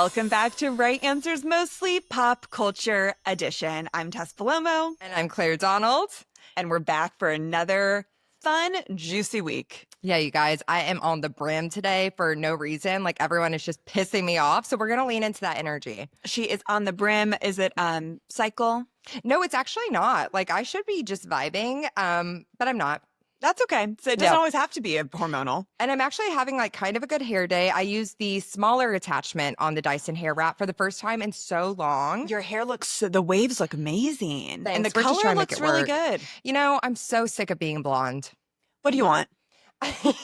Welcome back to Right Answers Mostly Pop Culture Edition. I'm Tess Palomo. And I'm Claire Donald. And we're back for another fun, juicy week. Yeah, you guys, I am on the brim today for no reason. Like, everyone is just pissing me off. So we're going to lean into that energy. She is on the brim. Is it cycle? No, it's actually not. Like, I should be just vibing, but I'm not. That's okay. So it doesn't always have to be a hormonal. And I'm actually having like kind of a good hair day. I used the smaller attachment on the Dyson hair wrap for the first time in so long. Your hair looks, the waves look amazing. Thanks. And the We're just color trying to looks make it really work. good. You know, I'm so sick of being blonde. What do you want? I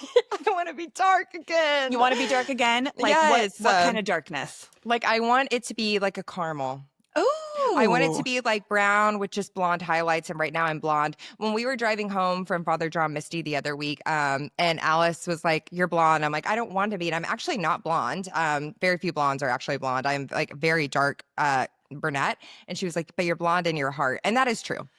want to be dark again. You want to be dark again? Like Yes. what kind of darkness? Like, I want it to be like a caramel. Oh, I want it to be like brown with just blonde highlights, and right now I'm blonde. When we were driving home from Father John Misty the other week, and Alice was like, "You're blonde." I'm like, "I don't want to be," and I'm actually not blonde. Very few blondes are actually blonde. I'm like very dark brunette, and she was like, "But you're blonde in your heart," and that is true.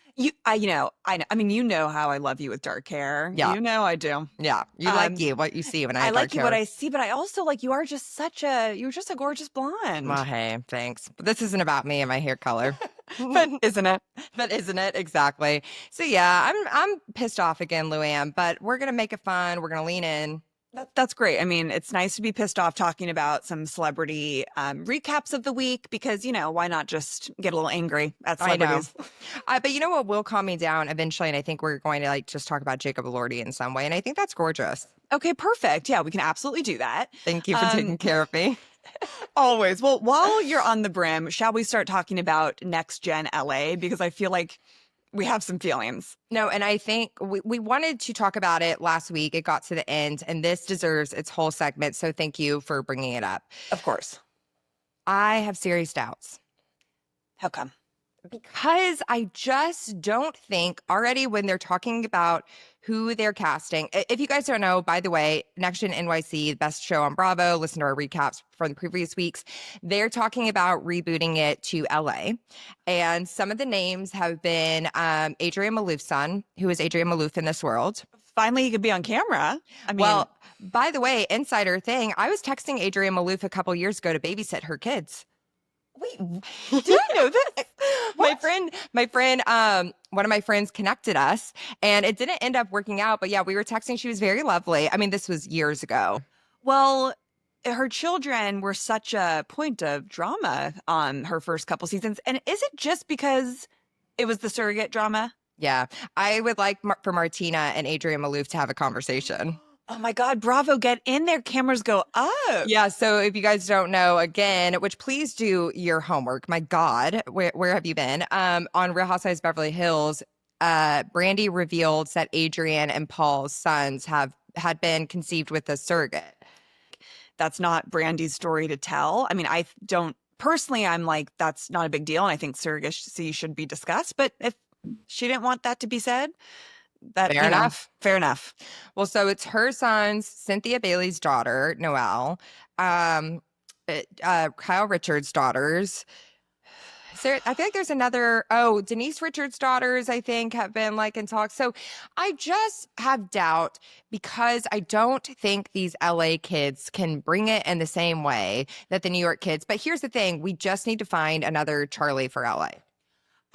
I know. I mean, you know how I love you with dark hair. Yeah. You know I do. Yeah, you like what you see when I have like dark you hair. what I see, but I also like you're just a gorgeous blonde. Well, hey, thanks. But this isn't about me and my hair color. But isn't it? But isn't it? Exactly. So yeah, I'm pissed off again, Luann, but we're going to make it fun. We're going to lean in. That's great. I mean, it's nice to be pissed off talking about some celebrity recaps of the week because, you know, why not just get a little angry at celebrities? I know. But you know what will calm me down eventually? And I think we're going to like just talk about Jacob Elordi in some way. And I think that's gorgeous. Okay, perfect. Yeah, we can absolutely do that. Thank you for taking care of me. Always. Well, while you're on the brim, shall we start talking about Next Gen LA? Because I feel like we have some feelings. No, and I think we wanted to talk about it last week. It got to the end, and this deserves its whole segment. So thank you for bringing it up. Of course. I have serious doubts. How come? Because I just don't think already when they're talking about who they're casting. If you guys don't know, by the way, Next Gen NYC, the best show on Bravo, listen to our recaps from the previous weeks. They're talking about rebooting it to LA. And some of the names have been Adrienne Malouf's son, who is Adrienne Malouf in this world. Finally, you could be on camera. I mean, well, by the way, insider thing, I was texting Adrienne Malouf a couple years ago to babysit her kids. Wait, did I know that? My friend, one of my friends connected us, and it didn't end up working out. But yeah, we were texting. She was very lovely. I mean, this was years ago. Well, her children were such a point of drama on her first couple seasons. And is it just because it was the surrogate drama? Yeah, I would like for Martina and Adrienne Malouf to have a conversation. Oh my God, Bravo, get in there. Cameras go up. Yeah, so if you guys don't know, again, which please do your homework. My God, where have you been? On Real Housewives of Beverly Hills, Brandy revealed that Adrienne and Paul's sons had been conceived with a surrogate. That's not Brandy's story to tell. I mean, I don't, personally, I'm like, that's not a big deal. And I think surrogacy should be discussed. But if she didn't want that to be said, Fair enough. Fair enough. Well, so it's her sons, Cynthia Bailey's daughter, Noelle, Kyle Richards' daughters. I feel like there's another, Denise Richards' daughters, I think, have been like in talks. So I just have doubt because I don't think these LA kids can bring it in the same way that the New York kids. But here's the thing. We just need to find another Charlie for LA.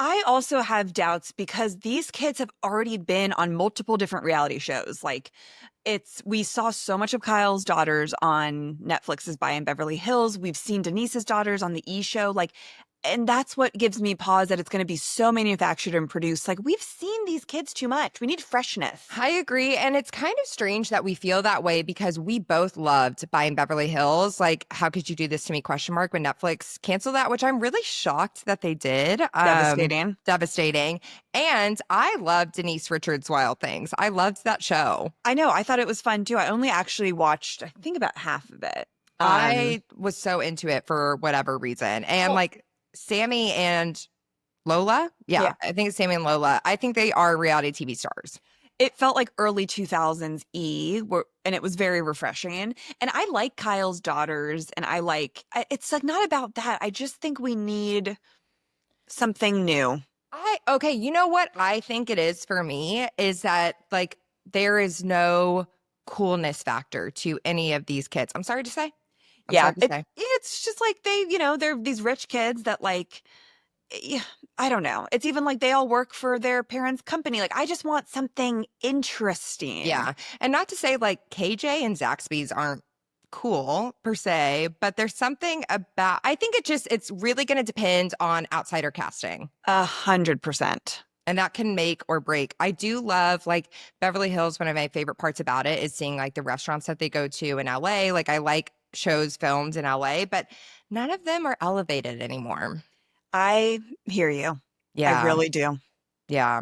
I also have doubts because these kids have already been on multiple different reality shows. Like we saw so much of Kyle's daughters on Netflix's Buy in Beverly Hills. We've seen Denise's daughters on the E! Show. And that's what gives me pause that it's going to be so manufactured and produced. Like, we've seen these kids too much. We need freshness. I agree. And it's kind of strange that we feel that way because we both loved Buy in Beverly Hills. Like, how could you do this to me? When Netflix canceled that, which I'm really shocked that they did. Devastating. And I loved Denise Richards' Wild Things. I loved that show. I know. I thought it was fun too. I only actually watched, I think, about half of it. I was so into it for whatever reason. And Sammy and Lola. Yeah, I think it's Sammy and Lola. I think they are reality TV stars. It felt like early 2000s and it was very refreshing. And I like Kyle's daughters, and it's like not about that. I just think we need something new. Okay, you know what I think it is for me is that there is no coolness factor to any of these kids. I'm sorry to say. I'm Yeah, sad to say. it's just like they're these rich kids that like yeah, I don't know. It's even like they all work for their parents' company. Like I just want something interesting. Yeah. And not to say like KJ and Zaxby's aren't cool per se, but there's something about, I think it's really going to depend on outsider casting. 100%. And that can make or break. I do love like Beverly Hills. One of my favorite parts about it is seeing like the restaurants that they go to in LA. Like I like shows filmed in LA, but none of them are elevated anymore. I hear you. I Yeah. really do. Yeah.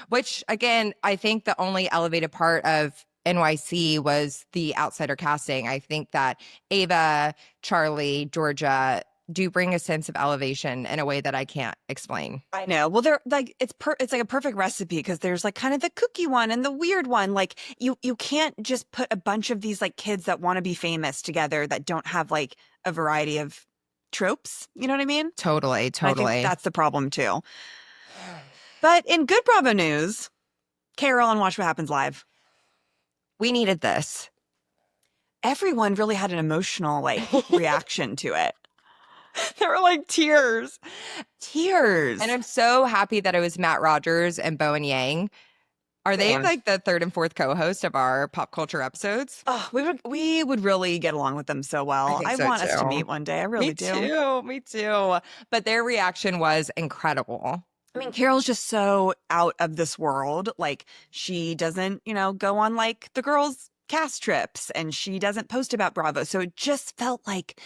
Which again, I think the only elevated part of NYC was the outsider casting. I think that Ava, Charlie, Georgia do bring a sense of elevation in a way that I can't explain. I know. Well, they're like it's like a perfect recipe because there's like kind of the kooky one and the weird one. Like you can't just put a bunch of these like kids that want to be famous together that don't have like a variety of tropes. You know what I mean? Totally, And I think totally. that's the problem too. But in good Bravo news, Carole on Watch What Happens Live. We needed this. Everyone really had an emotional like reaction to it. There were like tears. Tears. And I'm so happy that it was Matt Rogers and Bowen Yang. Are they Same. like the third and fourth co-host of our pop culture episodes? Oh, we would really get along with them so well. think I so want us to too. meet one day. I really Me do. too. Me too. But their reaction was incredible. I mean, Carol's just so out of this world. Like she doesn't, go on like the girls' cast trips and she doesn't post about Bravo. So it just felt like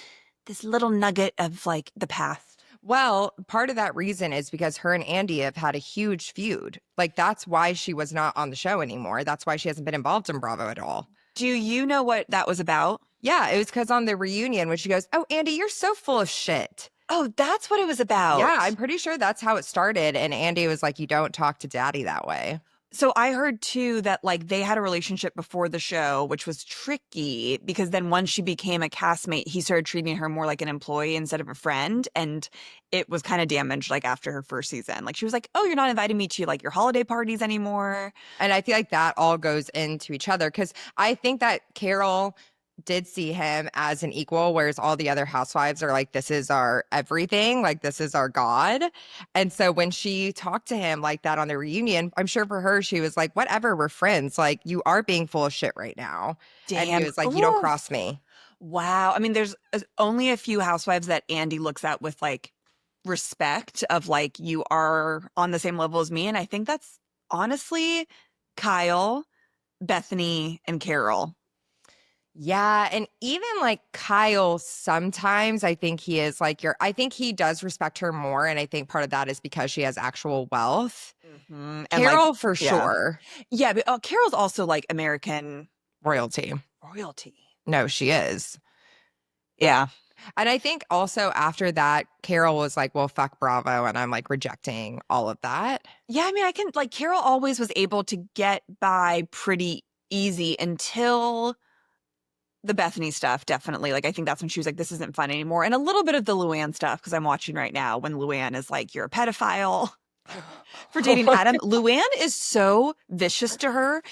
this little nugget of like the past. Well, part of that reason is because her and Andy have had a huge feud. Like that's why she was not on the show anymore. That's why she hasn't been involved in Bravo at all. Do you know what that was about? Yeah, it was because on the reunion when she goes, "Oh, Andy, you're so full of shit." Oh, that's what it was about. Yeah, I'm pretty sure that's how it started. And Andy was like, "You don't talk to daddy that way." So I heard too that like they had a relationship before the show, which was tricky because then once she became a castmate, he started treating her more like an employee instead of a friend. And it was kind of damaged like after her first season. Like she was like, "Oh, you're not inviting me to like your holiday parties anymore." And I feel like that all goes into each other because I think that Carole did see him as an equal, whereas all the other housewives are like, this is our everything, like this is our God. And so when she talked to him like that on the reunion, I'm sure for her, she was like, whatever, we're friends. Like you are being full of shit right now. And he Damn. was like, you don't Ooh. cross me. Wow. I mean, there's only a few housewives that Andy looks at with like respect of like, you are on the same level as me. And I think that's honestly Kyle, Bethany, and Carole. Yeah. And even like Kyle, sometimes I think he is like I think he does respect her more. And I think part of that is because she has actual wealth. Mm-hmm. And Carole like, for yeah. sure. Yeah, but Carol's also like American Royalty. royalty. No, she is. Yeah. And I think also after that, Carole was like, well, fuck Bravo. And I'm like rejecting all of that. Yeah, I mean, I can like Carole always was able to get by pretty easy until the Bethany stuff, definitely. Like, I think that's when she was like, this isn't fun anymore. And a little bit of the Luann stuff, because I'm watching right now when Luann is like, you're a pedophile for dating Adam. Luann is so vicious to her.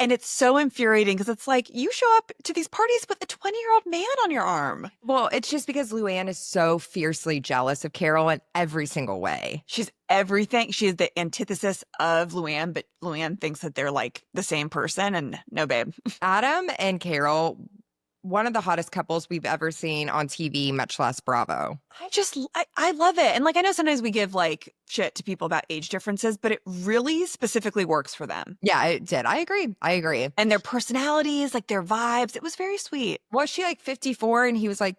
And it's so infuriating because it's like, you show up to these parties with a 20-year-old man on your arm. Well, it's just because Luann is so fiercely jealous of Carole in every single way. She's everything. She is the antithesis of Luann, but Luann thinks that they're like the same person. And no, babe. Adam and Carole, one of the hottest couples we've ever seen on TV, much less Bravo. I love it. And like, I know sometimes we give like shit to people about age differences, but it really specifically works for them. Yeah, it did. I agree. I agree. And their personalities, like their vibes, it was very sweet. Was she like 54 and he was like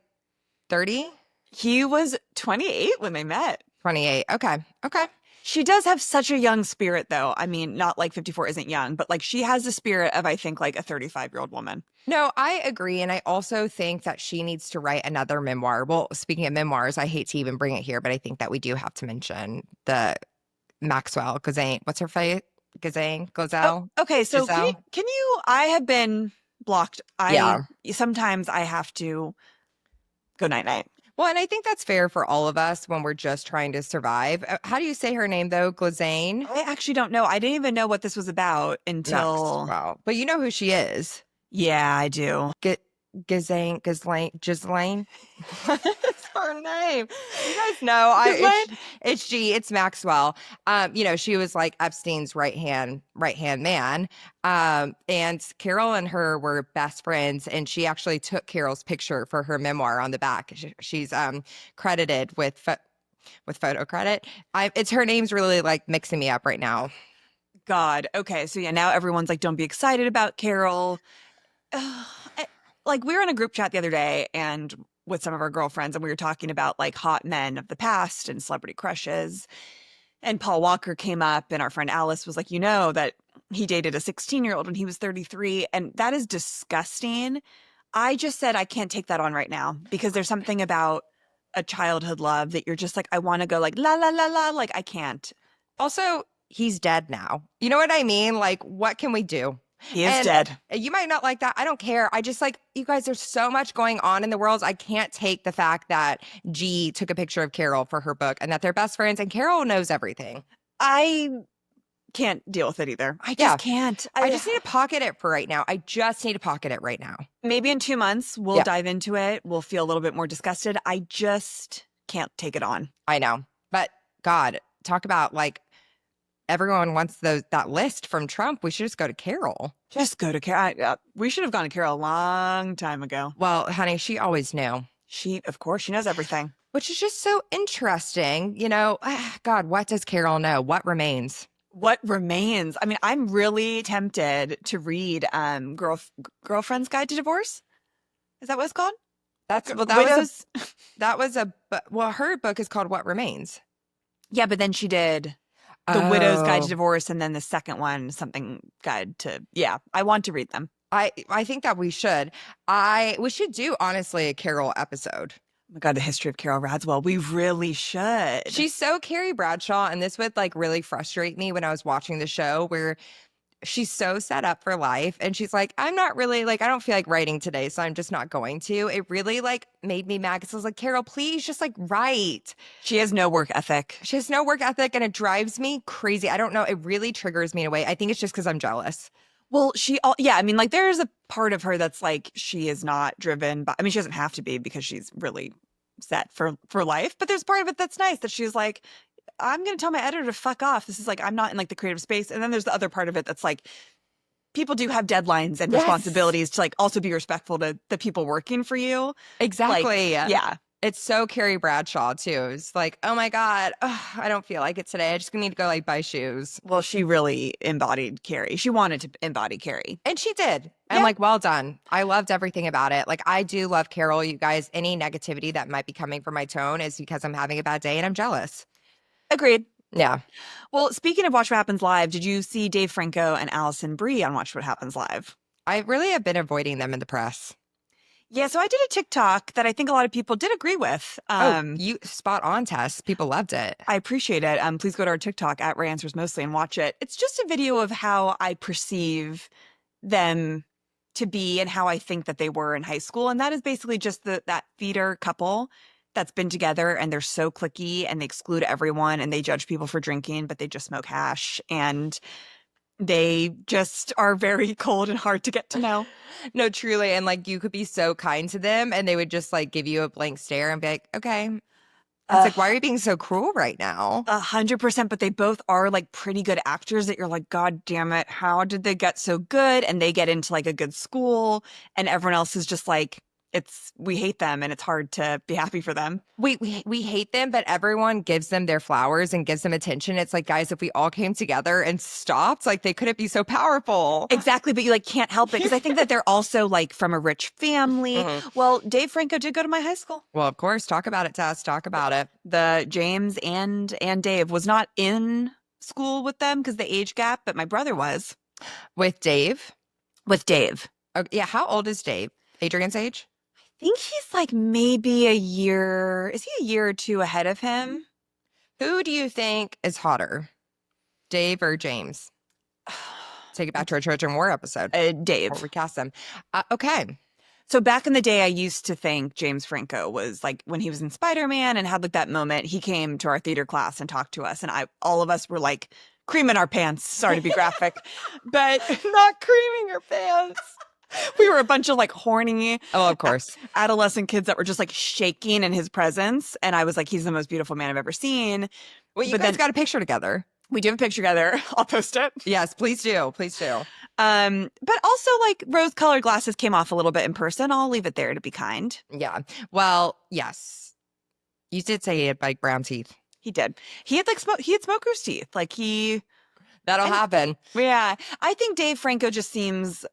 30? He was 28 when they met. 28. Okay. Okay. She does have such a young spirit, though. I mean, not like 54 isn't young, but like she has the spirit of, I think, like a 35-year-old woman. No, I agree. And I also think that she needs to write another memoir. Well, speaking of memoirs, I hate to even bring it here, but I think that we do have to mention the Maxwell Gazane. What's her face? Gazelle? Oh, okay, so Giselle? can you, I have been blocked. Sometimes I have to go night-night. Well, and I think that's fair for all of us when we're just trying to survive. How do you say her name, though? Glazane? I actually don't know. I didn't even know what this was about until... Wow. But you know who she is. Yeah, I do. Ghislaine. What's her name? You guys know, it's G. It's Maxwell. She was like Epstein's right hand man. And Carole and her were best friends, and she actually took Carole's picture for her memoir on the back. She's credited with photo credit. It's her name's really like mixing me up right now. God. Okay. So yeah, now everyone's like, don't be excited about Carole. Ugh, like we were in a group chat the other day and with some of our girlfriends, and we were talking about like hot men of the past and celebrity crushes. And Paul Walker came up, and our friend Alice was like, that he dated a 16-year-old when he was 33. And that is disgusting. I just said I can't take that on right now because there's something about a childhood love that you're just like, I want to go like la la la la. Like I can't. Also, he's dead now. You know what I mean? Like, what can we do? He is dead. You might not like that. I don't care. I just like, you guys, there's so much going on in the world. I can't take the fact that G took a picture of Carole for her book and that they're best friends and Carole knows everything. I can't deal with it either. I just can't. I just need to pocket it for right now. I just need to pocket it right now. Maybe in 2 months, we'll dive into it. We'll feel a little bit more disgusted. I just can't take it on. I know. But God, talk about like, everyone wants that list from Trump. We should just go to Carole. Just go to Carole. We should have gone to Carole a long time ago. Well, honey, she always knew. Of course, she knows everything. Which is just so interesting. God, what does Carole know? What remains? What remains? I mean, I'm really tempted to read Girlfriend's Guide to Divorce. Is that what it's called? Her book is called What Remains. Yeah, but then she did The Widow's Guide to Divorce, and then the second one, something guide to, I want to read them. I think that we should. We should do, honestly, a Carole episode. Oh my God, the history of Carole Radziwill. We really should. She's so Carrie Bradshaw, and this would like really frustrate me when I was watching the show where she's so set up for life and she's like, I'm not really like, I don't feel like writing today, so I'm just not going to. It really like made me mad because I was like, Carole, please just like write. She has no work ethic. She has no work ethic and it drives me crazy. I don't know. It really triggers me in a way. I think it's just because I'm jealous. Well, I mean, like there's a part of her that's like, she is not driven by, I mean, she doesn't have to be because she's really set for life, but there's part of it that's nice that she's like, I'm going to tell my editor to fuck off. This is like, I'm not in like the creative space. And then there's the other part of it that's like, people do have deadlines and responsibilities to like also be respectful to the people working for you. Exactly. Like, yeah. It's so Carrie Bradshaw too. It's like, oh my God, I don't feel like it today. I just need to go like buy shoes. Well, she really embodied Carrie. She wanted to embody Carrie. And she did. And like, well done. I loved everything about it. Like, I do love Carole. You guys, any negativity that might be coming from my tone is because I'm having a bad day and I'm jealous. Agreed. Yeah. Well, speaking of Watch What Happens Live, did you see Dave Franco and Allison Brie on Watch What Happens Live? I really have been avoiding them in the press. Yeah, so I did a TikTok that I think a lot of people did agree with. You spot on, Tess. People loved it. I appreciate it. Please go to our TikTok at Ray Answers Mostly and watch it. It's just a video of how I perceive them to be and how I think that they were in high school. And that is basically just that theater couple that's been together and they're so cliquey and they exclude everyone and they judge people for drinking, but they just smoke hash and they just are very cold and hard to get to know. No, truly. And like, you could be so kind to them and they would just like give you a blank stare and be like, okay. It's like, why are you being so cruel right now? 100%. But they both are like pretty good actors that you're like, God damn it. How did they get so good? And they get into like a good school and everyone else is just like, we hate them and it's hard to be happy for them. We hate them, but everyone gives them their flowers and gives them attention. It's like, guys, if we all came together and stopped, like they couldn't be so powerful. Exactly. But you like can't help it because I think that they're also like from a rich family. Mm-hmm. Well, Dave Franco did go to my high school. Well, of course. Talk about it, Tess. Talk about it. The James and Dave was not in school with them because the age gap, but my brother was. With Dave? With Dave. Oh, yeah. How old is Dave? Adrian's age? I think he's like maybe a year. Is he a year or two ahead of him? Who do you think is hotter, Dave or James? Take it back to our Trojan War episode. Dave. Or recast them. Okay. So back in the day, I used to think James Franco was like when he was in Spider-Man and had like that moment, he came to our theater class and talked to us. And all of us were like creaming our pants. Sorry to be graphic, but not creaming your pants. We were a bunch of like horny Oh, of course. adolescent kids that were just like shaking in his presence. And I was like, he's the most beautiful man I've ever seen. Well, you But guys then got a picture together. we do have a picture together. I'll post it. Yes, please do. Please do. But also like rose-colored glasses came off a little bit in person. I'll leave it there to be kind. Yeah. Well, yes. You did say he had like brown teeth. He did. He had like he had smoker's teeth. Like That'll and- happen. yeah. I think Dave Franco just seems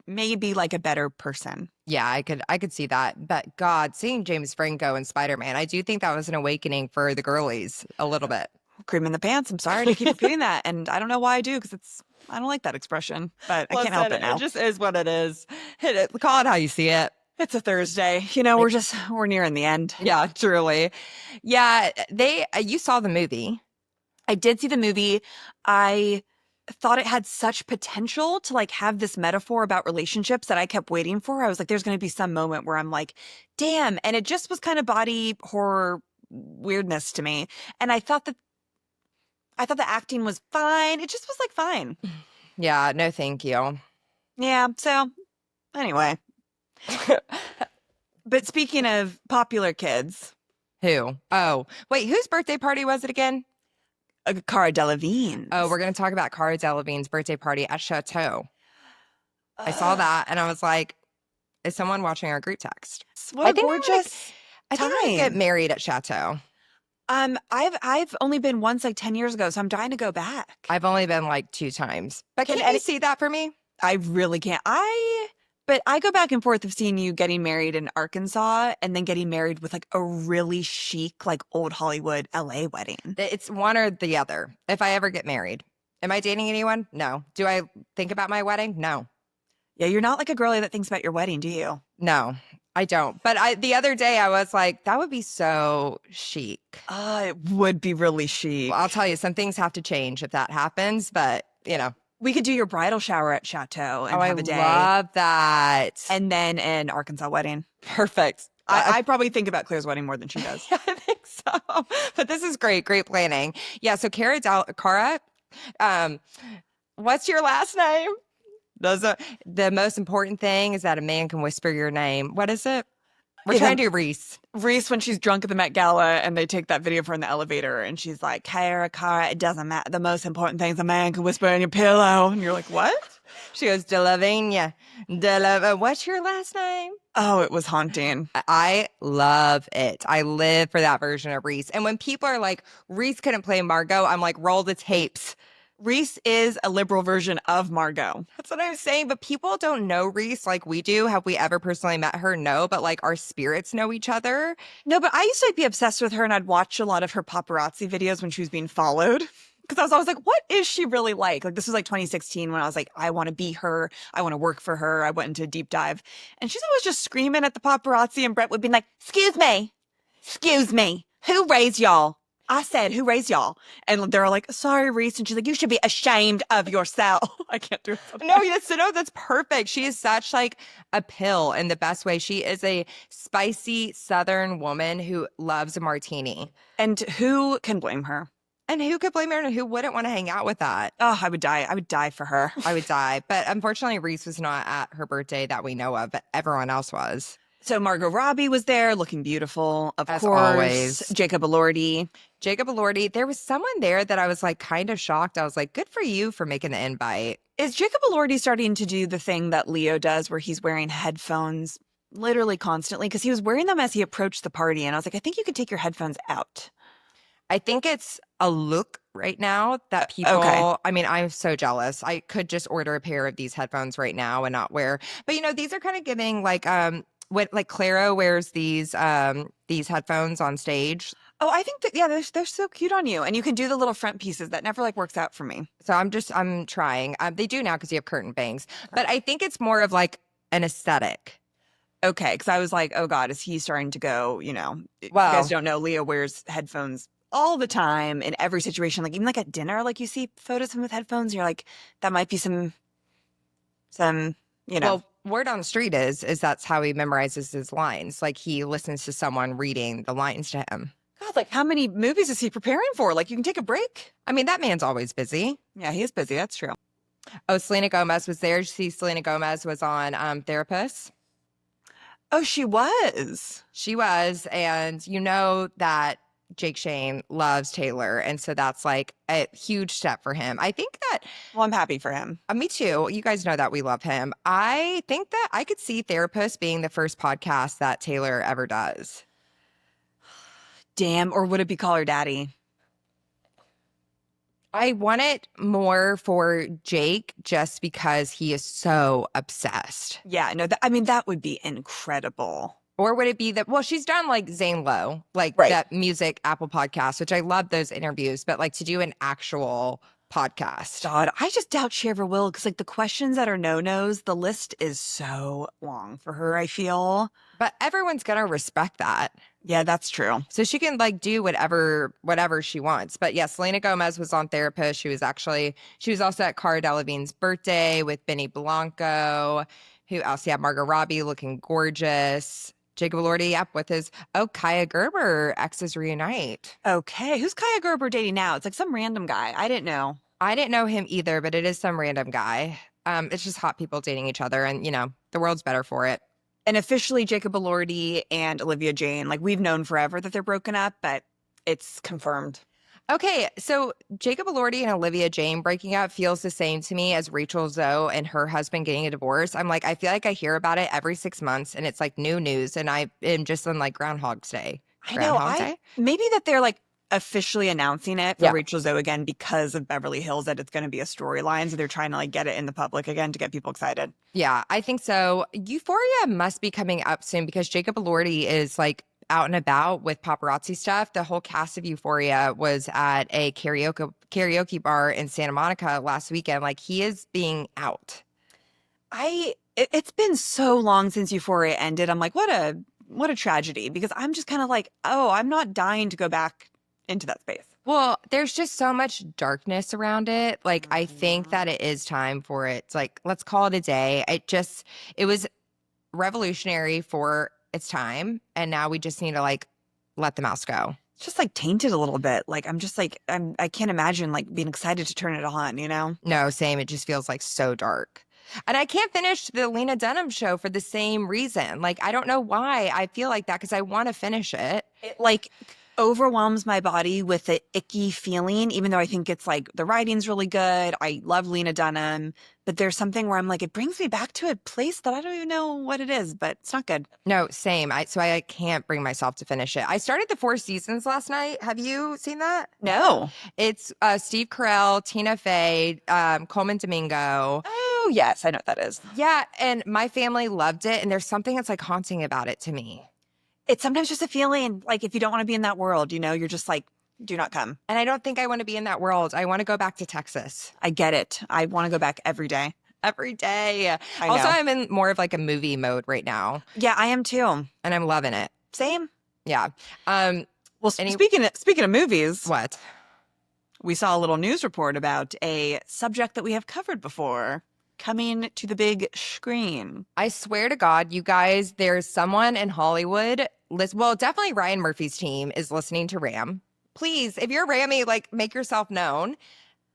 maybe like a better person. Yeah, I could see that. But God, seeing James Franco and Spider-Man, I do think that was an awakening for the girlies a little bit. Cream in the pants. I'm sorry to keep repeating that. And I don't know why I do, because I don't like that expression, but I can't help it now. It just is what it is. Hit it. Call it how you see it. It's a Thursday. We're nearing the end. Yeah, truly. Yeah, you saw the movie. I did see the movie. I thought it had such potential to like have this metaphor about relationships that I kept waiting for. I was like, there's going to be some moment where I'm like, damn. And it just was kind of body horror weirdness to me. And I thought the acting was fine. It just was like fine. Yeah, no, thank you. Yeah. So anyway, but speaking of popular kids, Who? Oh, wait, whose birthday party was it again? Cara Delevingne's. Oh, we're going to talk about Cara Delevingne's birthday party at Chateau. I saw that and I was like, is someone watching our group text? What a gorgeous I think I time. get married at Chateau. I've only been once like 10 years ago, so I'm dying to go back. I've only been like 2 times. But Can can you see that for me? I really can't. But I go back and forth of seeing you getting married in Arkansas and then getting married with like a really chic, like old Hollywood LA wedding. It's one or the other. If I ever get married. Am I dating anyone? No. Do I think about my wedding? No. Yeah, you're not like a girlie that thinks about your wedding, do you? No, I don't. But the other day I was like, that would be so chic. It would be really chic. Well, I'll tell you, some things have to change if that happens, but We could do your bridal shower at Chateau and have a day. I love that. And then an Arkansas wedding. Perfect. I probably think about Claire's wedding more than she does. I think so. But this is great. Great planning. Yeah. So Cara, what's your last name? The most important thing is that a man can whisper your name. What is it? We're trying to do Reese. Reese, when she's drunk at the Met Gala and they take that video of her in the elevator and she's like, Cara, it doesn't matter. The most important thing is a man can whisper in your pillow. And you're like, what? She goes, Delavigne. What's your last name? Oh, it was haunting. I love it. I live for that version of Reese. And when people are like, Reese couldn't play Margot, I'm like, roll the tapes. Reese is a liberal version of Margot. That's what I'm saying. But people don't know Reese like we do. Have we ever personally met her? No. But like our spirits know each other. No, but I used to be obsessed with her and I'd watch a lot of her paparazzi videos when she was being followed. Because I was always like, what is she really like? Like, this was like 2016 when I was like, I want to be her. I want to work for her. I went into a deep dive. And she's always just screaming at the paparazzi. And Brett would be like, excuse me. Who raised y'all? I said, who raised y'all? And they're like, sorry, Reese. And she's like, you should be ashamed of yourself. I can't do it. No, that's perfect. She is such like a pill in the best way. She is a spicy Southern woman who loves a martini. And who can blame her? And who could blame her and who wouldn't want to hang out with that? Oh, I would die. I would die for her. I would die. But unfortunately, Reese was not at her birthday that we know of, but everyone else was. So Margot Robbie was there looking beautiful, of As course. always. Jacob Elordi. There was someone there that I was like kind of shocked. I was like, good for you for making the invite. Is Jacob Elordi starting to do the thing that Leo does where he's wearing headphones literally constantly? Because he was wearing them as he approached the party. And I was like, I think you could take your headphones out. I think it's a look right now that people, Okay. I mean, I'm so jealous. I could just order a pair of these headphones right now and not wear, but these are kind of giving like, when like Clara wears these headphones on stage. Oh, I think that, yeah, they're so cute on you. And you can do the little front pieces. That never like works out for me. So I'm trying. They do now because you have curtain bangs, but I think it's more of like an aesthetic. Okay. Because I was like, oh God, is he starting to go, if Well- you guys don't know, Leo wears headphones all the time in every situation. Like even like at dinner, like you see photos of him with headphones. And you're like, that might be some, Well, word on the street is that's how he memorizes his lines. Like he listens to someone reading the lines to him. God, like how many movies is he preparing for? Like you can take a break. I mean, that man's always busy. Yeah, he is busy. That's true. Oh, Selena Gomez was there. Did you see Selena Gomez was on Therapist? Oh, she was. She was, and you know that Jake Shane loves Taylor, and so that's like a huge step for him. I think that Well, I'm happy for him. me too. You guys know that we love him. I think that I could see Therapist being the first podcast that Taylor ever does. Damn, or would it be Call Her Daddy? I want it more for Jake just because he is so obsessed. Yeah, no, I mean, that would be incredible. Or would it be that, well, she's done like Zane Lowe, like Right. that music Apple podcast, which I love those interviews, but like to do an actual podcast. God, I just doubt she ever will because, like, the questions that are no-nos, the list is so long for her, I feel. But everyone's going to respect that. Yeah, that's true. So she can like do whatever she wants. But yeah, Selena Gomez was on Therapist. She was also at Cara Delevingne's birthday with Benny Blanco. Who else? Yeah, Margot Robbie looking gorgeous. Jacob Elordi, yep, with his Kaya Gerber exes reunite. Okay, who's Kaya Gerber dating now? It's like some random guy. I didn't know. I didn't know him either, but it is some random guy. It's just hot people dating each other, and you know, the world's better for it. And officially, Jacob Elordi and Olivia Jane, like, we've known forever that they're broken up, but it's confirmed. Okay, so Jacob Elordi and Olivia Jane breaking up feels the same to me as Rachel Zoe and her husband getting a divorce. I'm like, I feel like I hear about it every 6 months, and it's like new news, and I am just on like Groundhog's Day. I know. Maybe that they're like officially announcing it for Rachel Zoe again because of Beverly Hills, that it's going to be a storyline. So they're trying to like get it in the public again to get people excited. Yeah, I think so. Euphoria must be coming up soon because Jacob Elordi is like out and about with paparazzi stuff. The whole cast of Euphoria was at a karaoke bar in Santa Monica last weekend. Like, he is being out. It's been so long since Euphoria ended. I'm like, what a tragedy, because I'm just kind of like, oh, I'm not dying to go back into that space. Well, there's just so much darkness around it. Like, I think that it is time for it. It's like, let's call it a day. It was revolutionary for its time, and now we just need to like let the mouse go. It's just like tainted a little bit. Like, I'm just like, I can't imagine like being excited to turn it on, you know? No, same. It just feels like so dark. And I can't finish the Lena Dunham show for the same reason. Like, I don't know why I feel like that, because I want to finish it. It like overwhelms my body with the icky feeling, even though I think it's like the writing's really good. I love Lena Dunham, but there's something where I'm like, it brings me back to a place that I don't even know what it is, but it's not good. No, same. So I can't bring myself to finish it. I started the 4 seasons last night. Have you seen that? No. It's Steve Carell, Tina Fey, Coleman Domingo. Oh, yes, I know what that is. Yeah, and my family loved it, and there's something that's like haunting about it to me. It's sometimes just a feeling, like, if you don't want to be in that world, you know, you're just like, do not come. And I don't think I want to be in that world. I want to go back to Texas. I get it. I want to go back every day. Every day. I Also, know. I'm in more of like a movie mode right now. Yeah, I am too. And I'm loving it. Same. Yeah. Well, speaking of movies, what? We saw a little news report about a subject that we have covered before coming to the big screen. I swear to God, you guys, there's someone in Hollywood. Well, definitely Ryan Murphy's team is listening to RHOM. Please, if you're Rammy, like, make yourself known.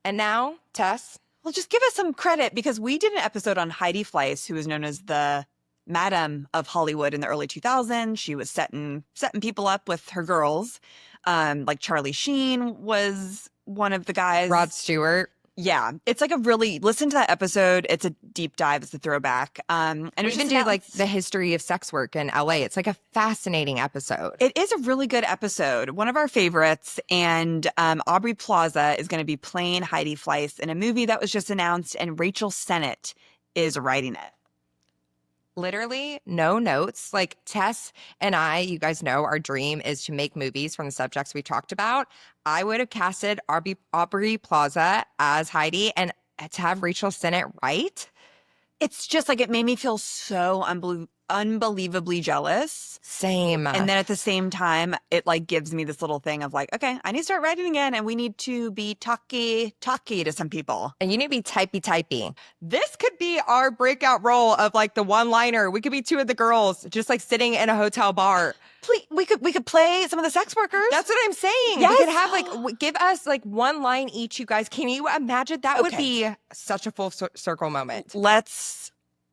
And now, Tess. Well, just give us some credit, because we did an episode on Heidi Fleiss, who was known as the Madam of Hollywood in the early 2000s. She was setting people up with her girls. Like Charlie Sheen was one of the guys. Rod Stewart. Yeah, it's like listen to that episode. It's a deep dive. It's a throwback. And we even do like the history of sex work in LA. It's like a fascinating episode. It is a really good episode. One of our favorites. And Aubrey Plaza is going to be playing Heidi Fleiss in a movie that was just announced, and Rachel Sennett is writing it. Literally no notes. Like, Tess and I, you guys know, our dream is to make movies from the subjects we talked about. I would have casted Aubrey Plaza as Heidi, and to have Rachel Sennett write. It's just like, it made me feel so unbelievably jealous. Same. And then at the same time, it like gives me this little thing of like, okay, I need to start writing again, and we need to be talky to some people. And you need to be typey. This could be our breakout role of like the one-liner. We could be two of the girls just like sitting in a hotel bar. Please, we could play some of the sex workers. That's what I'm saying. Yes. We could have like give us like one line each, you guys. Can you imagine? That would be such a full circle moment.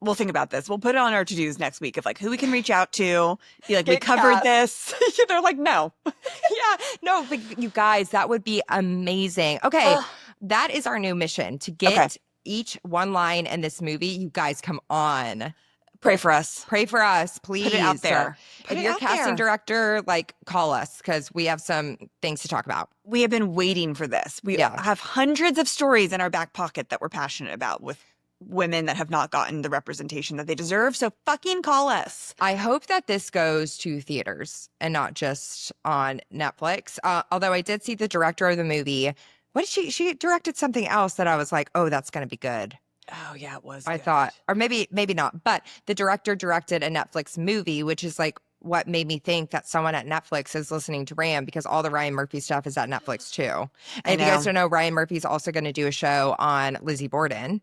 We'll think about this. We'll put it on our to-dos next week of like who we can reach out to. Be like, we Get covered cast. this. They're like, no. Yeah, no, but you guys, that would be amazing. Okay, that is our new mission, to get each one line in this movie. You guys, come on. Pray for us. Pray for us, please. Put it out there. If you're a casting director, like, call us because we have some things to talk about. We have been waiting for this. We have hundreds of stories in our back pocket that we're passionate about with women that have not gotten the representation that they deserve. So fucking call us. I hope that this goes to theaters and not just on Netflix. Although I did see the director of the movie. What did she directed something else that I was like, oh, that's going to be good. Oh, yeah, it was. I thought, or maybe not. But the director directed a Netflix movie, which is like what made me think that someone at Netflix is listening to RHOM, because all the Ryan Murphy stuff is at Netflix too. And if you guys don't know, Ryan Murphy's also going to do a show on Lizzie Borden.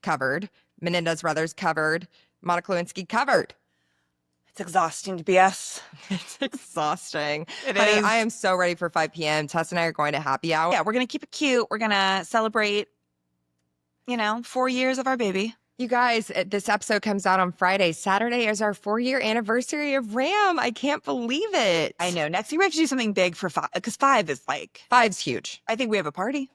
Covered. Menendez Brothers covered. Monica Lewinsky covered. It's exhausting to be us. It's exhausting. It Honey, is. I am so ready for 5 p.m. Tess and I are going to happy hour. Yeah, we're going to keep it cute. We're going to celebrate, 4 years of our baby. You guys, this episode comes out on Friday. Saturday is our 4-year anniversary of RHOM. I can't believe it. I know. Next year we have to do something big for 5, because 5 is like... 5's huge. I think we have a party.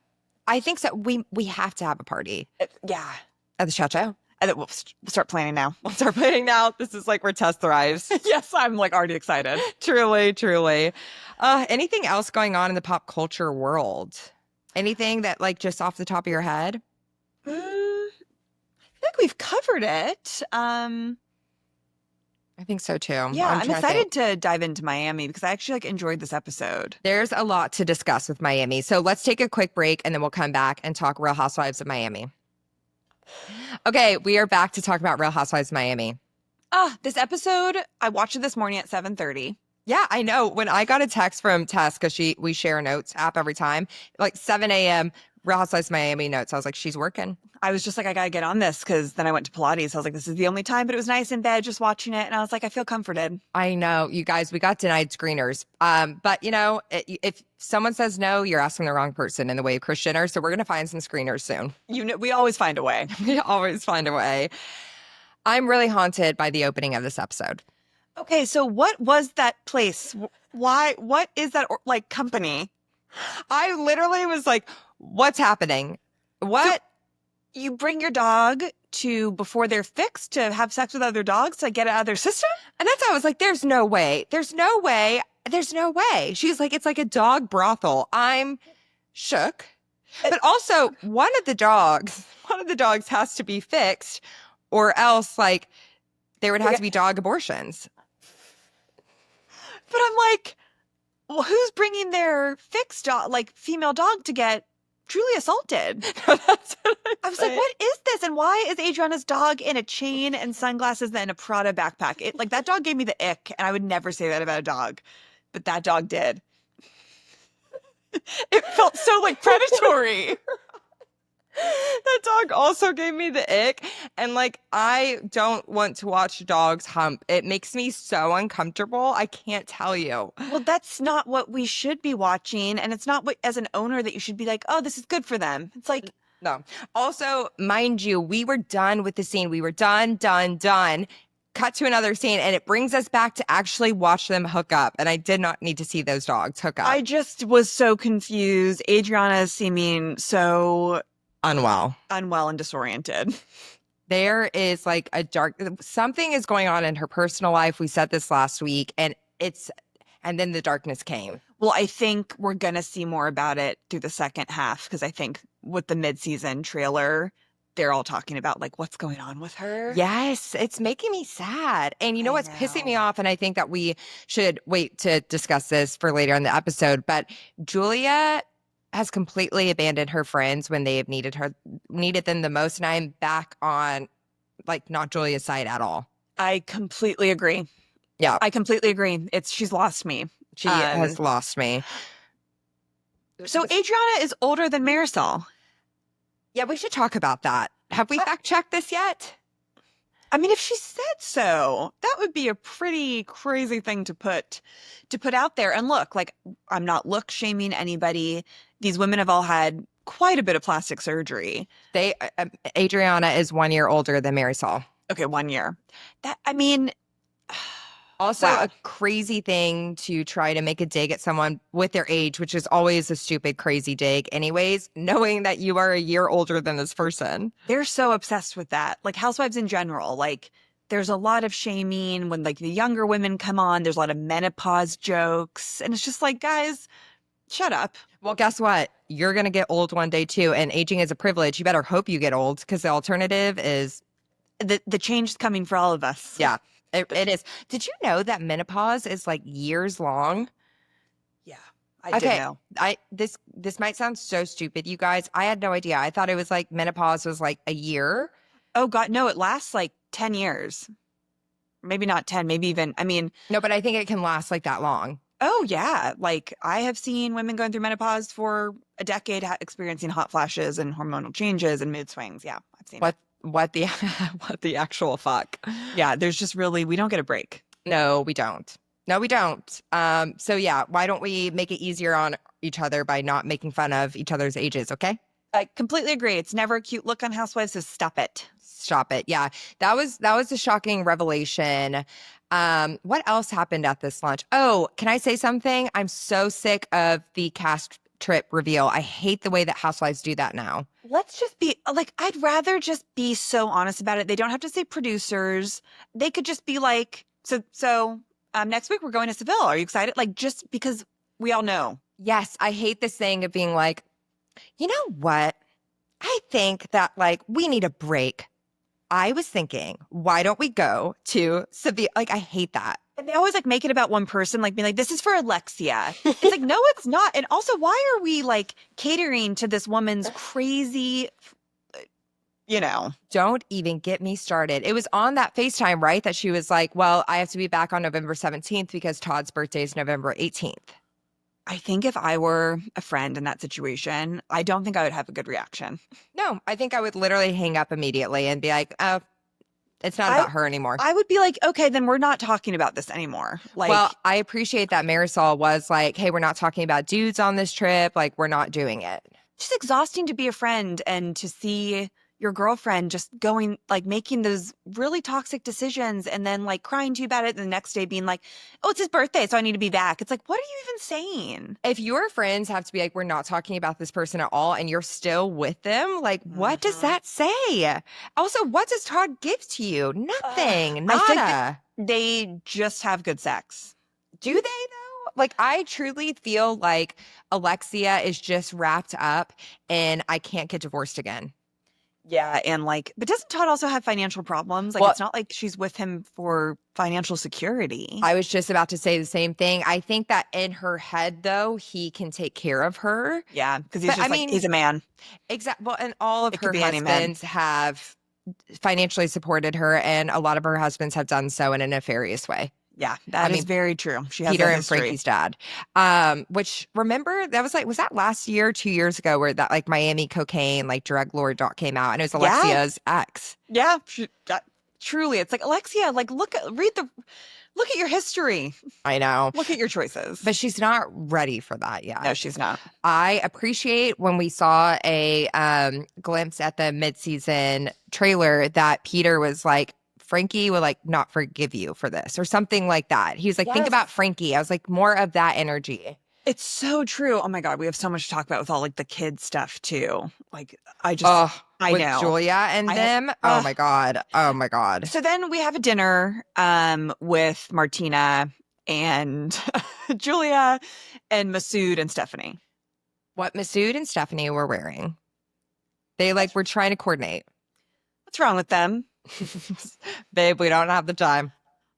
I think so. We have to have a party. Yeah. At the Chateau. And then we'll start planning now. We'll start planning now. This is like where Tess thrives. Yes, I'm like already excited. Truly. Anything else going on in the pop culture world? Anything that like just off the top of your head? I feel like we've covered it. I think so too. Yeah, I'm excited to dive into Miami because I actually enjoyed this episode. There's a lot to discuss with Miami. So let's take a quick break and then we'll come back and talk Real Housewives of Miami. Okay, we are back to talk about Real Housewives of Miami. This episode, I watched it this morning at 7:30. Yeah, I know. When I got a text from Tess, because we share a notes app every time, like 7 a.m., Real Housewives of Miami notes. I was like, she's working. I was just like, I got to get on this because then I went to Pilates. I was like, this is the only time, but it was nice in bed just watching it. And I was like, I feel comforted. I know. You guys, we got denied screeners. But, if someone says no, you're asking the wrong person in the way of Kris Jenner. So we're going to find some screeners soon. We always find a way. We always find a way. I'm really haunted by the opening of this episode. Okay, so what was that place? Why? What is that company? I literally was like, what's happening? What? So you bring your dog before they're fixed to have sex with other dogs to get it out of their system? And that's how I was like, there's no way. There's no way. There's no way. She's like, it's like a dog brothel. I'm shook. But also, one of the dogs has to be fixed, or else there would have to be dog abortions. But I'm like, well, who's bringing their fixed dog, female dog, to get truly assaulted? That's what I was like, what is this? And why is Adriana's dog in a chain and sunglasses and a Prada backpack? That dog gave me the ick, and I would never say that about a dog, but that dog did. It felt so predatory. That dog also gave me the ick. And I don't want to watch dogs hump. It makes me so uncomfortable. I can't tell you. Well, that's not what we should be watching. And it's not what, as an owner, that you should be like, oh, this is good for them. It's like, no. Also, mind you, we were done with the scene. We were done. Cut to another scene, and it brings us back to actually watch them hook up. And I did not need to see those dogs hook up. I just was so confused. Adriana is seeming so unwell and disoriented. There is something is going on in her personal life. We said this last week, and then the darkness came. Well, I think we're going to see more about it through the second half, because I think with the mid-season trailer, they're all talking about what's going on with her. Yes, it's making me sad. And you know what's pissing me off? And I think that we should wait to discuss this for later in the episode, but Julia has completely abandoned her friends when they have needed them the most. And I'm back on not Julia's side at all. I completely agree. Yeah, I completely agree. She's lost me. she has lost me. So Adriana is older than Marisol. Yeah, we should talk about that. Have we fact checked this yet? I mean, if she said so, that would be a pretty crazy thing to put out there. And look, like I'm not look shaming anybody. These women have all had quite a bit of plastic surgery. Adriana is 1 year older than Marisol. Okay, 1 year. That I mean, Also, wow. a crazy thing to try to make a dig at someone with their age, which is always a stupid, crazy dig, anyways, knowing that you are a year older than this person. They're so obsessed with that. Like housewives in general, like there's a lot of shaming when like the younger women come on. There's a lot of menopause jokes, and it's just like, guys, shut up. Well, guess what? You're going to get old one day too, and aging is a privilege. You better hope you get old because the alternative is The change is coming for all of us. yeah. It is. Did you know that menopause is like years long? Yeah, I did know. This might sound so stupid, you guys. I had no idea. I thought it was like menopause was like a year. Oh God, no, it lasts like 10 years. Maybe not 10, maybe even, I mean, No, but I think it can last like that long. oh yeah. Like I have seen women going through menopause for a decade experiencing hot flashes and hormonal changes and mood swings. Yeah, I've seen it. What the what the actual fuck? Yeah, there's just really, we don't get a break. No, we don't. No, we don't. So yeah, why don't we make it easier on each other by not making fun of each other's ages, okay? I completely agree. It's never a cute look on Housewives, so stop it. Stop it. Yeah. That was a shocking revelation. What else happened at this lunch? Oh, can I say something? I'm so sick of the cast trip reveal. I hate the way that Housewives do that now. Let's just be like, I'd rather just be so honest about it. They don't have to say producers. They could just be like, so next week we're going to Seville. Are you excited? Like, just because we all know. Yes, I hate this thing of being like, you know what? I think that like we need a break. I was thinking, why don't we go to Seville? Like, I hate that. And they always like make it about one person, like being like, this is for Alexia. It's like, no, it's not. And also, why are we like catering to this woman's crazy, you know? Don't even get me started. It was on that FaceTime, right? That she was like, well, I have to be back on November 17th because Todd's birthday is November 18th. I think if I were a friend in that situation, I don't think I would have a good reaction. No, I think I would literally hang up immediately and be like, oh, it's not about her anymore. I would be like, okay, then we're not talking about this anymore. Like, well, I appreciate that Marisol was like, hey, we're not talking about dudes on this trip. Like, we're not doing it. it's just exhausting to be a friend and to see your girlfriend just going, like making those really toxic decisions and then like crying to you about it. And the next day being like, oh, it's his birthday, so I need to be back. It's like, what are you even saying? If your friends have to be like, we're not talking about this person at all, and you're still with them, like, what does that say? Also, what does Todd give to you? Nothing. I think Nada. they just have good sex. Do they though? Like, I truly feel like Alexia is just wrapped up and I can't get divorced again. Yeah, and like, but doesn't Todd also have financial problems? Like, Well, it's not like she's with him for financial security. I was just about to say the same thing. I think that in her head, though, he can take care of her. Yeah, because he's But, just I like, mean, he's a man. Exactly. Well, and all of It her could be any man. husbands have financially supported her, and a lot of her husbands have done so in a nefarious way. Yeah, that is very true. She has Peter that and history. Frankie's dad. Which remember that was like, was that last year, 2 years ago, where that like Miami cocaine like drug lord doc came out, and it was Alexia's ex. Yeah, truly, it's like Alexia. Like, look at your history. I know. Look at your choices. But she's not ready for that yet. No, she's not. I appreciate when we saw a glimpse at the mid-season trailer that Peter was like, Frankie will like not forgive you for this or something like that. He was like, think about Frankie. I was like, more of that energy. It's so true. Oh my God, we have so much to talk about with all like the kid stuff too. Like, I know. Julia and them. Oh my God. Oh my God. So then we have a dinner with Martina and Julia and Masood and Stephanie. What Masood and Stephanie were wearing. They like were trying to coordinate. What's wrong with them? Babe, we don't have the time.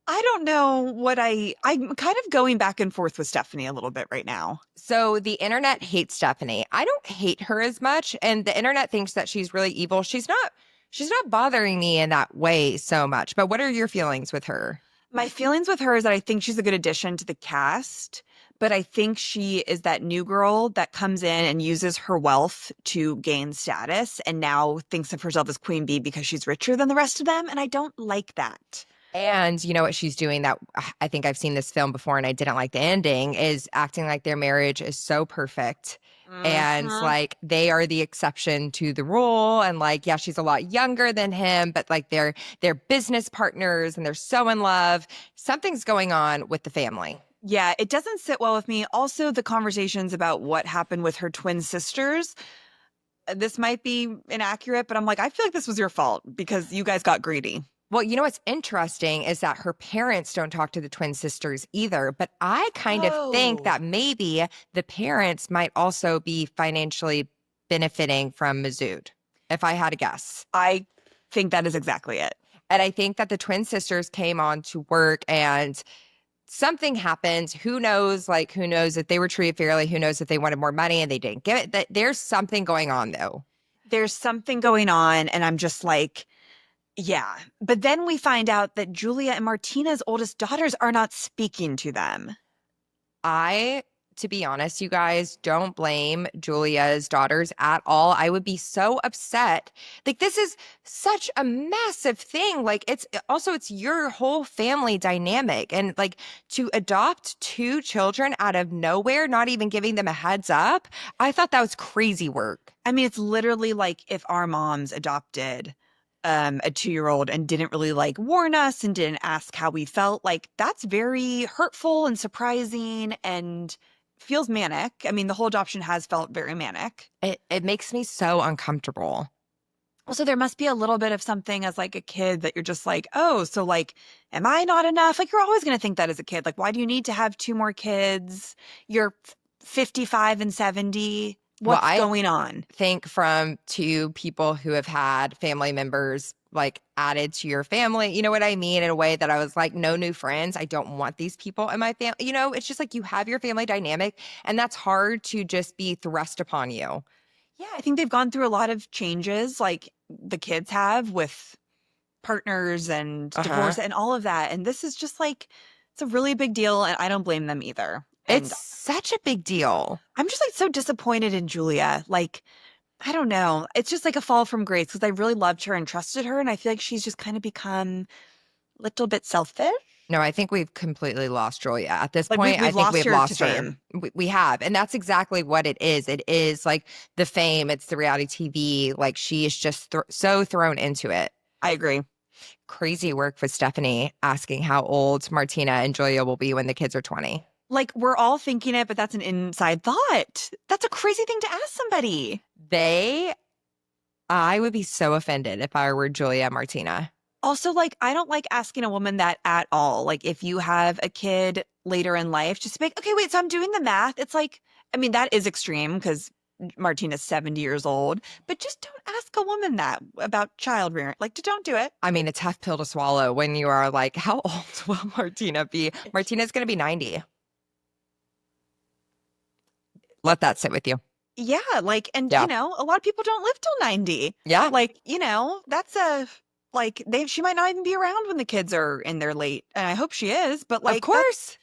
I don't know what I'm kind of going back and forth with Stephanie a little bit right now. So the internet hates Stephanie. I don't hate her as much. And the internet thinks that she's really evil. She's not She's not bothering me in that way so much. But what are your feelings with her? My feelings with her is that I think she's a good addition to the cast, but I think she is that new girl that comes in and uses her wealth to gain status and now thinks of herself as queen bee because she's richer than the rest of them. And I don't like that. And you know what she's doing that I think I've seen this film before and I didn't like the ending is acting like their marriage is so perfect. And Mhm. like they are the exception to the rule. And like, yeah, she's a lot younger than him, but like they're business partners and they're so in love. Something's going on with the family. Yeah, it doesn't sit well with me. Also, the conversations about what happened with her twin sisters. This might be inaccurate, but I'm like, I feel like this was your fault because you guys got greedy. Well, you know what's interesting is that her parents don't talk to the twin sisters either. But I kind of think Oh. that maybe the parents might also be financially benefiting from Mazood, if I had to guess. I think that is exactly it. And I think that the twin sisters came on to work and something happened. Who knows? Like, who knows if they were treated fairly? Who knows if they wanted more money and they didn't give it? That there's something going on, though. There's something going on, and I'm just like, yeah. But then we find out that Julia and Martina's oldest daughters are not speaking to them. To be honest, you guys, don't blame Julia's daughters at all. I would be so upset. Like, this is such a massive thing. Like, it's your whole family dynamic. And like to adopt two children out of nowhere, not even giving them a heads up, I thought that was crazy work. I mean, it's literally like if our moms adopted a 2-year-old and didn't really like warn us and didn't ask how we felt. Like, that's very hurtful and surprising and feels manic. I mean, the whole adoption has felt very manic. It makes me so uncomfortable. Also, there must be a little bit of something as like a kid that you're just like, oh, so like, am I not enough? Like, you're always going to think that as a kid. Like, why do you need to have 2 more kids? You're 55 and 70. Well, What's I going on? think from two people who have had family members like added to your family, you know what I mean? In a way that I was like, no new friends. I don't want these people in my family. You know, it's just like you have your family dynamic and that's hard to just be thrust upon you. Yeah, I think they've gone through a lot of changes, like the kids have with partners and Uh-huh. divorce and all of that. And this is just like, it's a really big deal. And I don't blame them either. It's And such a big deal. I'm just like so disappointed in Julia. Like, I don't know. It's just like a fall from grace because I really loved her and trusted her. And I feel like she's just kind of become a little bit selfish. No, I think we've completely lost Julia. At this Like point, I we've think lost we've her to lost her. fame. We have. And that's exactly what it is. It is like the fame, it's the reality TV. Like she is just so thrown into it. I agree. Crazy work with Stephanie asking how old Martina and Julia will be when the kids are 20. Like we're all thinking it, but that's an inside thought. That's a crazy thing to ask somebody. I would be so offended if I were Julia and Martina. Also, like, I don't like asking a woman that at all. Like, if you have a kid later in life, just to be like, okay, wait, so I'm doing the math. It's like, I mean, that is extreme because Martina's 70 years old, but just don't ask a woman that about child rearing. Like, don't do it. I mean, a tough pill to swallow when you are like, how old will Martina be? Martina's going to be 90. Let that sit with you. Yeah. Like, and, Yeah. you know, a lot of people don't live till 90. Yeah. Like, you know, like she might not even be around when the kids are in their late, and I hope she is, but like, of course.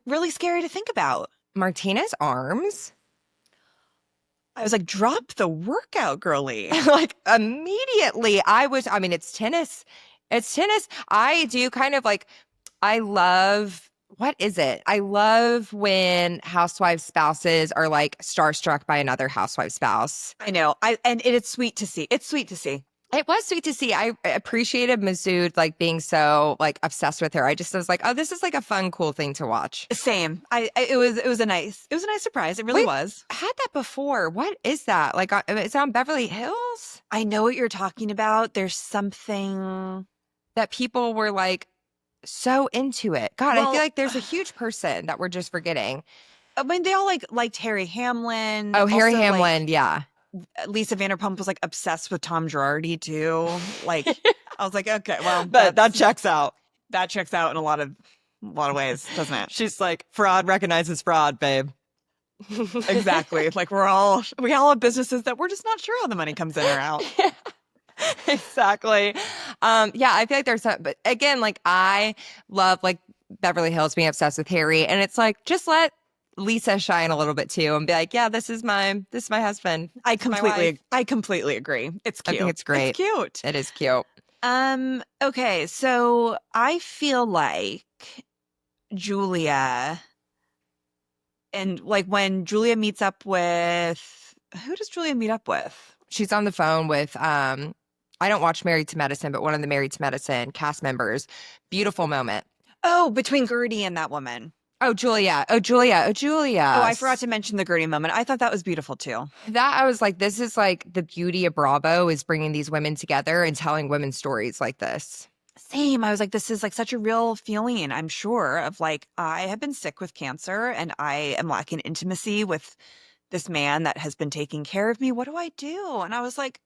really scary to think about. Martina's arms. I was like, drop the workout, girly. Like immediately I mean, it's tennis. It's tennis. I do kind of like, I love, what is it? I love when housewife spouses are like starstruck by another housewife spouse. I know. And it's sweet to see. It's sweet to see. It was sweet to see. I appreciated Masood like being so like obsessed with her. I just was like, oh, this is like a fun, cool thing to watch. Same. It was a nice surprise. It really was. Had that before. What is that? Like, it's on Beverly Hills? I know what you're talking about. There's something that people were like so into it. God, Well, I feel like there's a huge person that we're just forgetting. I mean, they all liked Harry Hamlin. Oh, Harry Also, Hamlin, yeah. Lisa Vanderpump was like obsessed with Tom Girardi too. Like, I was like, okay, well, But that checks out. That checks out in a lot of ways, doesn't it? She's like, fraud recognizes fraud, babe. Exactly. Like we all have businesses that we're just not sure how the money comes in or out. Exactly. Yeah, I feel like there's some, but again, like I love like Beverly Hills being obsessed with Harry, and it's like just let Lisa shine a little bit too and be like, yeah, this is my husband. This is my wife. I completely agree. It's I think cute. it's It's great. cute. It is cute. Okay, so I feel like Julia and like when Julia meets up with who does Julia meet up with? She's on the phone with I don't watch Married to Medicine, but one of the Married to Medicine cast members. Beautiful moment. Oh, between Gertie and that woman. Oh, Julia. Oh, Julia. Oh, Oh, Julia. I forgot to mention the Gertie moment. I thought that was beautiful too. That I was like, this is like the beauty of Bravo is bringing these women together and telling women's stories like this. Same. I was like, this is like such a real feeling, I'm sure, of like, I have been sick with cancer and I am lacking intimacy with this man that has been taking care of me. What do I do? And I was like,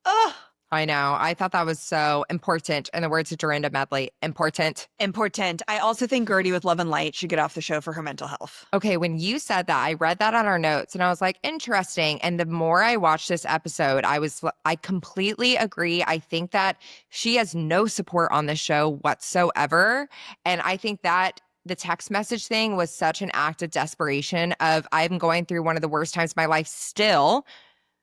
oh, I know. I thought that was so important. In the words of Dorinda Medley, important. important. I also think Gertie with Love and Light should get off the show for her mental health. Okay, when you said that, I read that on our notes and I was like, interesting. And the more I watched this episode, I completely agree. I think that she has no support on the show whatsoever. And I think that the text message thing was such an act of desperation of I'm going through one of the worst times of my life still.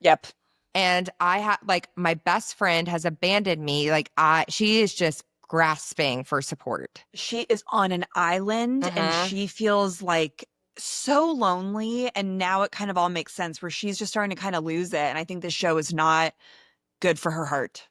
Yep. And I have like my best friend has abandoned me. Like she is just grasping for support. She is on an island and Mhm. she feels like so lonely. And now it kind of all makes sense where she's just starting to kind of lose it. And I think this show is not good for her heart.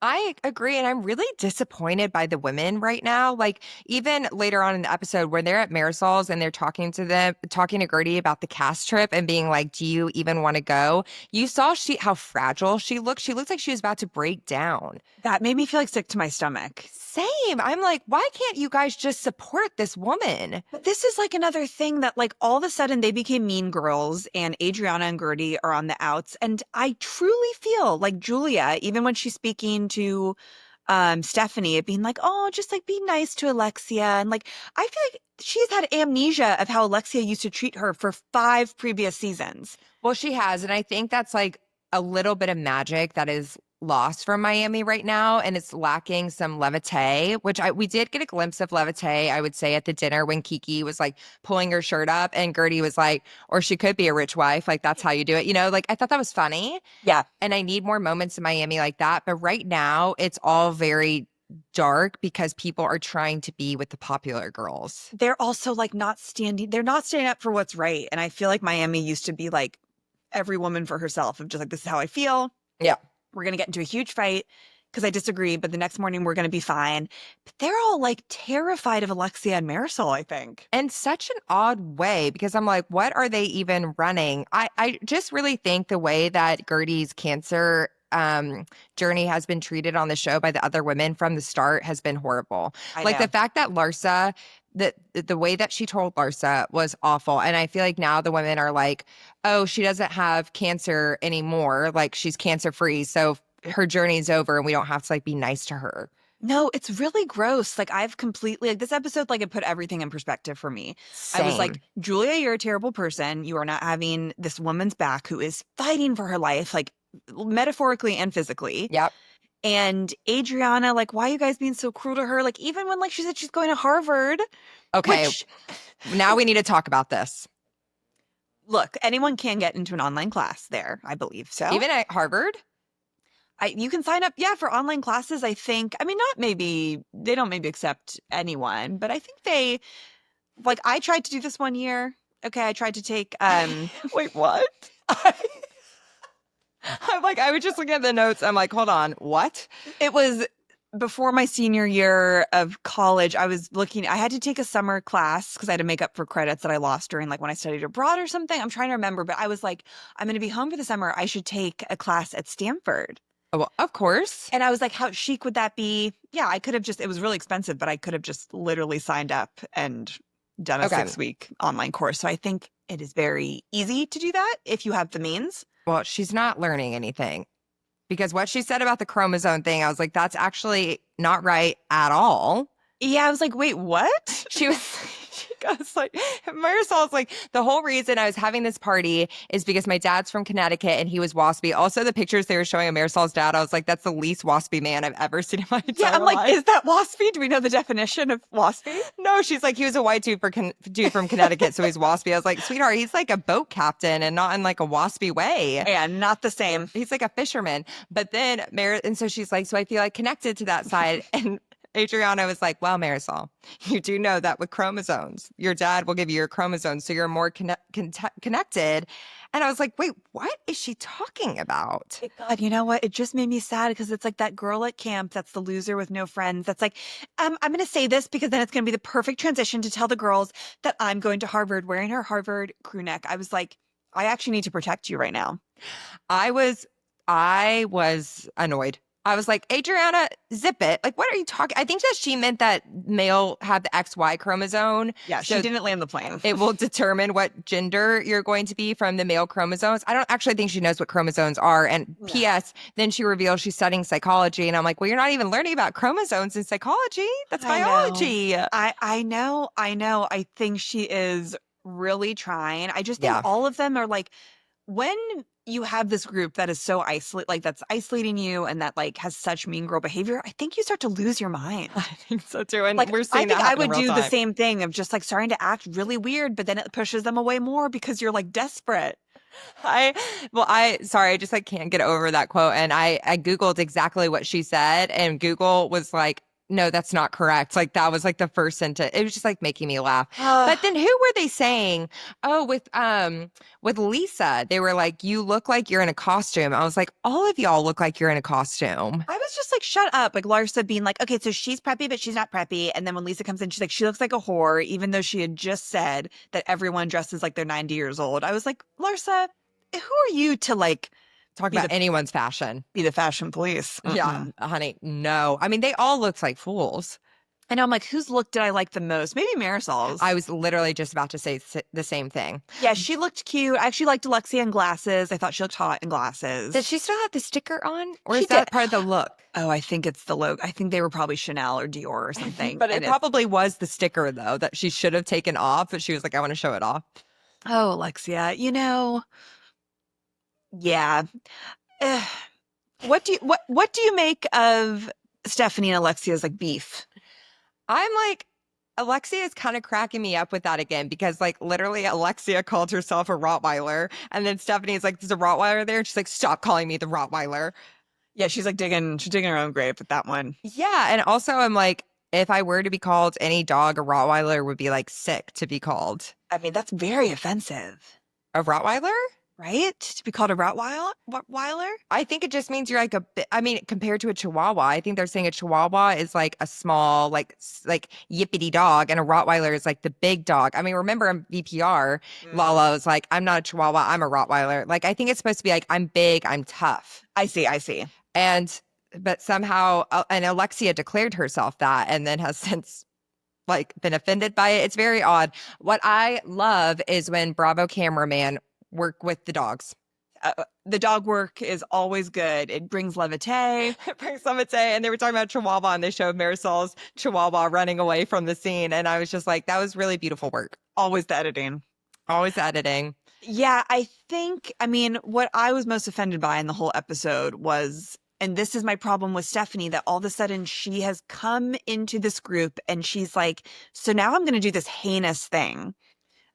I agree. And I'm really disappointed by the women right now. Like, even later on in the episode, when they're at Marisol's and they're talking to Gertie about the cast trip and being like, do you even want to go? You saw how fragile she looked. She looks like she was about to break down. That made me feel like sick to my stomach. Same. I'm like, why can't you guys just support this woman? But this is like another thing that like all of a sudden they became mean girls and Adriana and Gertie are on the outs. And I truly feel like Julia, even when she's speaking to Stephanie, it being like, oh, just like be nice to Alexia. And like I feel like she's had amnesia of how Alexia used to treat her for 5 previous seasons. Well, she has. And I think that's like a little bit of magic that is lost from Miami right now, and it's lacking some levite, which we did get a glimpse of levite, I would say, at the dinner when Kiki was like pulling her shirt up and Gertie was like, or she could be a rich wife, like that's how you do it, like I thought that was funny. Yeah. And I need more moments in Miami like that. But right now it's all very dark because people are trying to be with the popular girls. They're also like they're not standing up for what's right. And I feel like Miami used to be like every woman for herself of just like, this is how I feel. Yeah. We're going to get into a huge fight because I disagree, but the next morning we're going to be fine. But they're all like terrified of Alexia and Marisol, I think. And such an odd way, because I'm like, what are they even running? I just really think the way that Gertie's cancer journey has been treated on the show by the other women from the start has been horrible. Like the fact that Larsa, the way that she told Larsa was awful. And I feel like now the women are like, oh, she doesn't have cancer anymore. Like she's cancer free. So her journey is over and we don't have to like be nice to her. No, it's really gross. Like I've completely like this episode, like it put everything in perspective for me. Same. I was like, Julia, you're a terrible person. You are not having this woman's back who is fighting for her life, like metaphorically and physically. Yep. And Adriana, like, why are you guys being so cruel to her? Like, even when like she said she's going to Harvard. Okay. Now we need to talk about this. Look, anyone can get into an online class there, I believe. So even at Harvard? You can sign up, yeah, for online classes, I think. I mean, they don't maybe accept anyone, but I think they, like, I tried to do this one year. Okay, I tried to take, wait, what? I'm like, I was just looking at the notes. I'm like, hold on, what? It was before my senior year of college. I had to take a summer class because I had to make up for credits that I lost during like when I studied abroad or something. I'm trying to remember, but I was like, I'm going to be home for the summer. I should take a class at Stanford. Oh, well, of course. And I was like, how chic would that be? Yeah, I could have it was really expensive, but I could have just literally signed up and done a 6-week online course. So I think it is very easy to do that if you have the means. Well, she's not learning anything because what she said about the chromosome thing, I was like, that's actually not right at all. Yeah, I was like, wait, what? She I was like, Marisol's like, the whole reason I was having this party is because my dad's from Connecticut and he was waspy. Also, the pictures they were showing of Marisol's dad, I was like, that's the least waspy man I've ever seen in my Yeah, entire I'm like, life. is that waspy? Do we know the definition of waspy? No, she's like, he was a white dude, dude from Connecticut, so he's waspy. I was like, sweetheart, he's like a boat captain and not in like a waspy way. Yeah, not the same. He's like a fisherman. But then, and so she's like, so I feel like connected to that side. And Adriana was like, well, Marisol, you do know that with chromosomes, your dad will give you your chromosomes, so you're more connected. And I was like, wait, what is she talking about? God, you know what? It just made me sad because it's like that girl at camp that's the loser with no friends. That's like, I'm going to say this because then it's going to be the perfect transition to tell the girls that I'm going to Harvard wearing her Harvard crew neck. I was like, I actually need to protect you right now. I was annoyed. I was like, Adriana, zip it. Like, what are you talking? I think that she meant that male have the XY chromosome. Yeah, she didn't land the plane. It will determine what gender you're going to be from the male chromosomes. I don't actually think she knows what chromosomes are. And No. P.S., then she reveals she's studying psychology. And I'm like, well, you're not even learning about chromosomes in psychology. That's biology. I know. I think she is really trying. I just think all of them are like, when you have this group that is so that's isolating you and that like has such mean girl behavior, I think you start to lose your mind. I think so too. And like, we're seeing I think I would do the the same thing of just like starting to act really weird, but then it pushes them away more because you're like desperate. Sorry, I just like can't get over that quote. And I Googled exactly what she said, and Google was like, no, that's not correct. Like that was like the first sentence. It was just like making me laugh. But then who were they saying? Oh, with Lisa, they were like, you look like you're in a costume. I was like, all of y'all look like you're in a costume. I was just like, shut up. Like Larsa being like, okay, so she's preppy, but she's not preppy. And then when Lisa comes in, she's like, she looks like a whore, even though she had just said that everyone dresses like they're 90 years old. I was like, Larsa, who are you to like talk about anyone's fashion? Be the fashion police. Yeah, honey, no. I mean, they all looked like fools. I know. I'm like, whose look did I like the most? Maybe Marisol's. I was literally just about to say the same thing. Yeah, she looked cute. I actually liked Alexia in glasses. I thought she looked hot in glasses. Does she still have the sticker on? Or is that part of the look? Oh, I think it's the logo. I think they were probably Chanel or Dior or something. But it probably was the sticker, though, that she should have taken off. But she was like, I want to show it off. Oh, Alexia, yeah. What do you make of Stephanie and Alexia's like beef? I'm like, Alexia is kind of cracking me up with that again because like literally Alexia called herself a Rottweiler and then Stephanie's like, there's a Rottweiler there. And she's like, stop calling me the Rottweiler. Yeah, she's digging her own grave with that one. Yeah. And also I'm like, if I were to be called any dog, a Rottweiler would be like sick to be called. I mean, that's very offensive. A Rottweiler? Right? To be called a Rottweiler? I think it just means you're like compared to a Chihuahua, I think they're saying a Chihuahua is like a small, like yippity dog, and a Rottweiler is like the big dog. I mean, remember in VPR, Lala was like, I'm not a Chihuahua, I'm a Rottweiler. Like, I think it's supposed to be like, I'm big, I'm tough. I see. But somehow, and Alexia declared herself that, and then has since like been offended by it. It's very odd. What I love is when Bravo cameraman work with the dogs. The dog work is always good. It brings levite. And they were talking about Chihuahua and they showed Marisol's Chihuahua running away from the scene. And I was just like, that was really beautiful work. Always the editing. Yeah, I mean, what I was most offended by in the whole episode was, and this is my problem with Stephanie, that all of a sudden she has come into this group and she's like, so now I'm going to do this heinous thing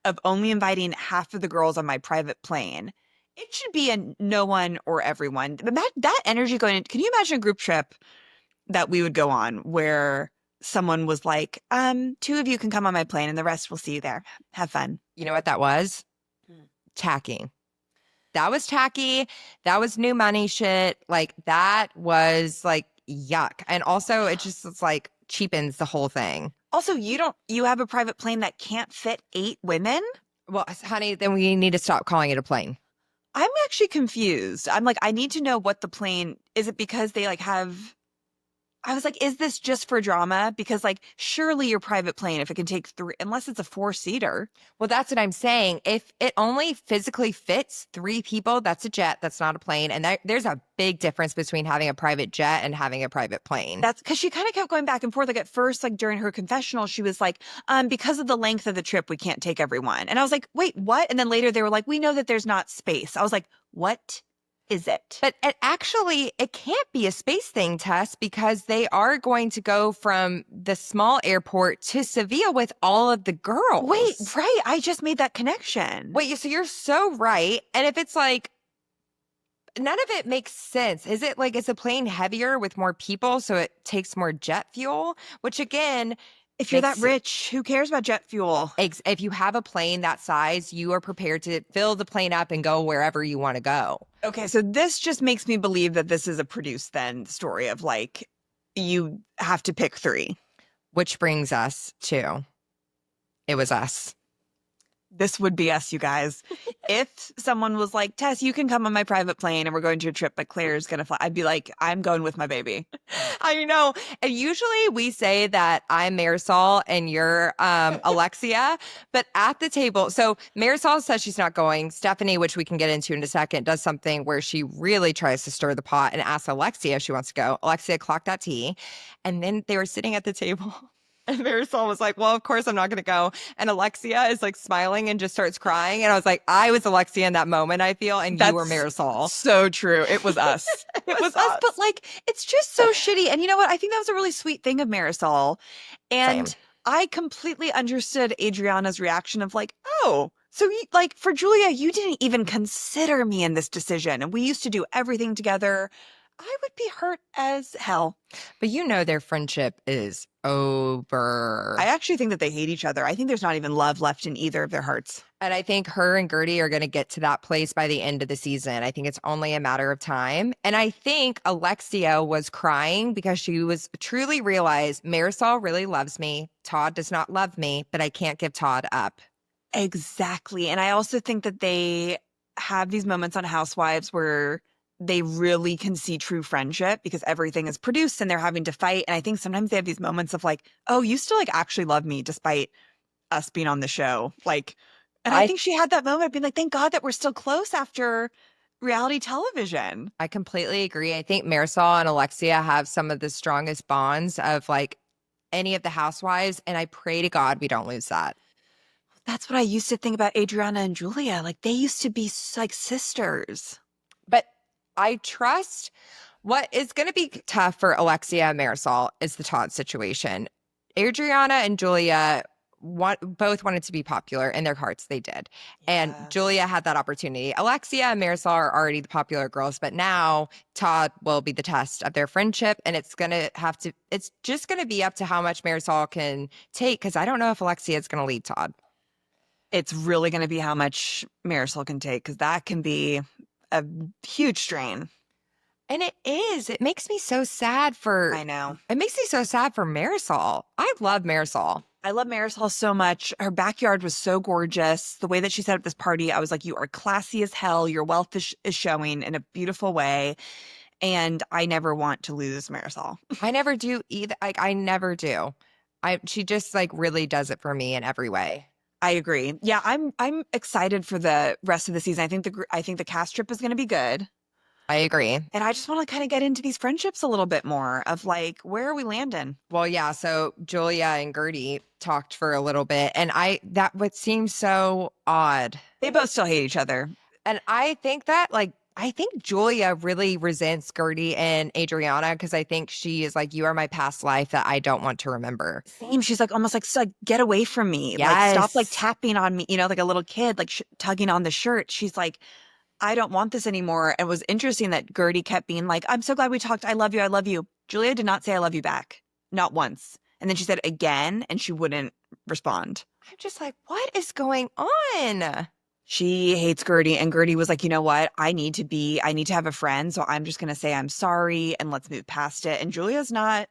of only inviting half of the girls on my private plane. It should be a no one or everyone. That energy going in, can you imagine a group trip that we would go on where someone was like, 2 of you can come on my plane and the rest will see you there. Have fun. You know what that was? Tacky. That was tacky. That was new money shit. Like, that was like, yuck. And also it just it's like cheapens the whole thing. Also, you have a private plane that can't fit 8 women? Well, honey, then we need to stop calling it a plane. I'm actually confused. I'm like, I need to know what the plane, is it because they like have I was like, is this just for drama? Because like, surely your private plane, if it can take three, unless it's a four-seater. Well, that's what I'm saying. If it only physically fits three people, that's a jet, that's not a plane. And there's a big difference between having a private jet and having a private plane. That's because she kind of kept going back and forth. Like at first, like during her confessional, she was like, because of the length of the trip, we can't take everyone. And I was like, wait, what? And then later they were like, we know that there's not space. I was like, what is it? But it can't be a space thing, Tess, because they are going to go from the small airport to Seville with all of the girls. Wait, right. I just made that connection. Wait, so you're so right. And if it's like, none of it makes sense. Is it like, is the plane heavier with more people so it takes more jet fuel? Which again, if you're that rich, who cares about jet fuel? If you have a plane that size, you are prepared to fill the plane up and go wherever you want to go. Okay, so this just makes me believe that this is a produced then story of like, you have to pick three. Which brings us to, it was us. This would be us, you guys. If someone was like, Tess, you can come on my private plane and we're going to a trip, but Claire's going to fly, I'd be like, I'm going with my baby. I know. And usually we say that I'm Marisol and you're Alexia, but at the table, so Marisol says she's not going. Stephanie, which we can get into in a second, does something where she really tries to stir the pot and asks Alexia if she wants to go. Alexia clocked that tea. And then they were sitting at the table. And Marisol was like, well, of course I'm not going to go. And Alexia is like smiling and just starts crying. And I was like, I was Alexia in that moment, I feel, and you were Marisol. So true. It was us. It was us. But like, it's just so shitty. And you know what? I think that was a really sweet thing of Marisol. And Same. I completely understood Adriana's reaction of like, oh, so you, like for Julia, you didn't even consider me in this decision. And we used to do everything together. I would be hurt as hell. But you know their friendship is over. I actually think that they hate each other. I think there's not even love left in either of their hearts. And I think her and Gertie are going to get to that place by the end of the season. I think it's only a matter of time. And I think Alexia was crying because she was truly realized Marisol really loves me. Todd does not love me, but I can't give Todd up. Exactly. And I also think that they have these moments on Housewives where they really can see true friendship because everything is produced and they're having to fight. And I think sometimes they have these moments of like, oh, you still like actually love me despite us being on the show. Like, and I think she had that moment of being like, thank God that we're still close after reality television. I completely agree. I think Marisol and Alexia have some of the strongest bonds of like any of the housewives. And I pray to God we don't lose that. That's what I used to think about Adriana and Julia. Like they used to be like sisters. But I trust what is going to be tough for Alexia and Marisol is the Todd situation. Adriana and Julia both wanted to be popular in their hearts. They did. And Julia had that opportunity. Alexia and Marisol are already the popular girls, but now Todd will be the test of their friendship. And it's just going to be up to how much Marisol can take. Cause I don't know if Alexia is going to lead Todd. It's really going to be how much Marisol can take. Cause that can be a huge strain. And it is. It makes me so sad I know. It makes me so sad for Marisol. I love Marisol. I love Marisol so much. Her backyard was so gorgeous. The way that she set up this party, I was like, you are classy as hell. Your wealth is showing in a beautiful way. And I never want to lose Marisol. I never do either. Like, I never do. She just like really does it for me in every way. I agree. Yeah, I'm excited for the rest of the season. I think the cast trip is going to be good. I agree. And I just want to kind of get into these friendships a little bit more of like, where are we landing? Well, yeah. So Julia and Gertie talked for a little bit and that would seem so odd. They both still hate each other. And I think Julia really resents Gertie and Adriana because I think she is like, you are my past life that I don't want to remember. Same. She's like, almost like get away from me. Yes. Like, stop like tapping on me, like a little kid, like tugging on the shirt. She's like, I don't want this anymore. And it was interesting that Gertie kept being like, I'm so glad we talked. I love you. I love you. Julia did not say I love you back. Not once. And then she said again, and she wouldn't respond. I'm just like, what is going on? She hates Gertie. And Gertie was like, you know what? I need to have a friend. So I'm just going to say I'm sorry and let's move past it. And Julia's not.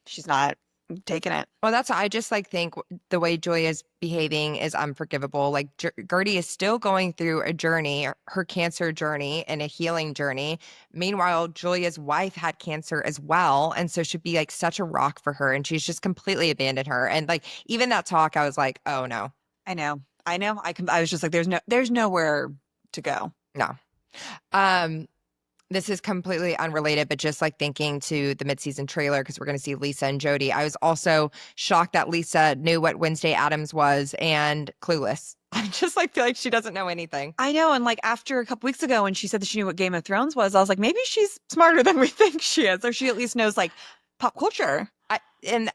She's not. taking it. Well, I just like think the way Julia's behaving is unforgivable. Like Gertie is still going through a journey, her cancer journey and a healing journey. Meanwhile, Julia's wife had cancer as well, and so should be like such a rock for her, and she's just completely abandoned her. And like even that talk, I was like, oh no, I know. I know. I was just like, there's nowhere to go. no. Um, This is completely unrelated, but just like thinking to the midseason trailer, because we're going to see Lisa and Jody. I was also shocked that Lisa knew what Wednesday Addams was and clueless. I just like feel like she doesn't know anything. I know. And like after a couple weeks ago when she said that she knew what Game of Thrones was, I was like, maybe she's smarter than we think she is, or she at least knows like pop culture.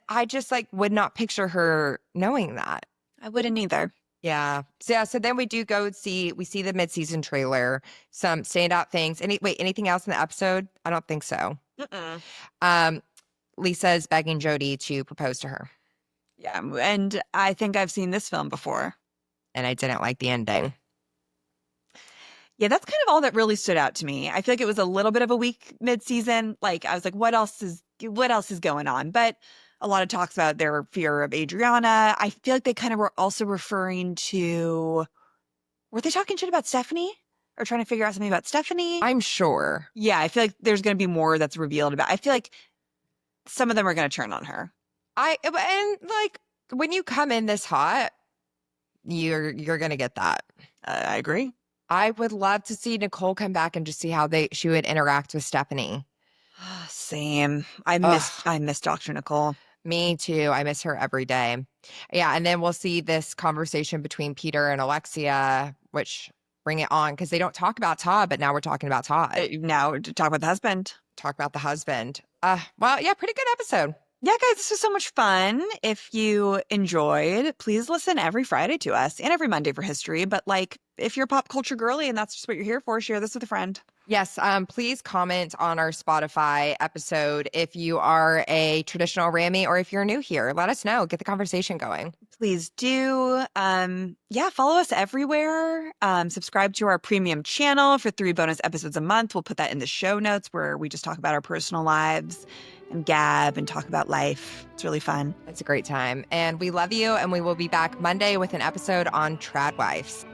I just like would not picture her knowing that. I wouldn't either. Yeah. So then we see the midseason trailer, some standout things. Anything else in the episode? I don't think so. Mm-mm. Um, Lisa is begging Jody to propose to her. Yeah. And I think I've seen this film before. And I didn't like the ending. Yeah, that's kind of all that really stood out to me. I feel like it was a little bit of a weak mid-season. Like I was like, what else is going on? But a lot of talks about their fear of Adriana. I feel like they kind of were also referring to, were they talking shit about Stephanie or trying to figure out something about Stephanie? I'm sure. Yeah, I feel like there's going to be more that's revealed about. I feel like some of them are going to turn on her. And like when you come in this hot, you're gonna get that. I agree. I would love to see Nicole come back and just see how she would interact with Stephanie. Same. I miss Dr. Nicole. Me too. I miss her every day. Yeah, and then we'll see this conversation between Peter and Alexia, which bring it on because they don't talk about Todd, but now we're talking about Todd. Now to talk about the husband. Talk about the husband. Well, yeah, pretty good episode. Yeah, guys, this was so much fun. If you enjoyed, please listen every Friday to us and every Monday for history. But like, if you're a pop culture girly and that's just what you're here for, share this with a friend. Yes, please comment on our Spotify episode if you are a traditional Rammy or if you're new here. Let us know. Get the conversation going. Please do. Yeah, follow us everywhere. Subscribe to our premium channel for 3 bonus episodes a month. We'll put that in the show notes where we just talk about our personal lives and gab and talk about life. It's really fun. It's a great time. And we love you. And we will be back Monday with an episode on Trad Wives.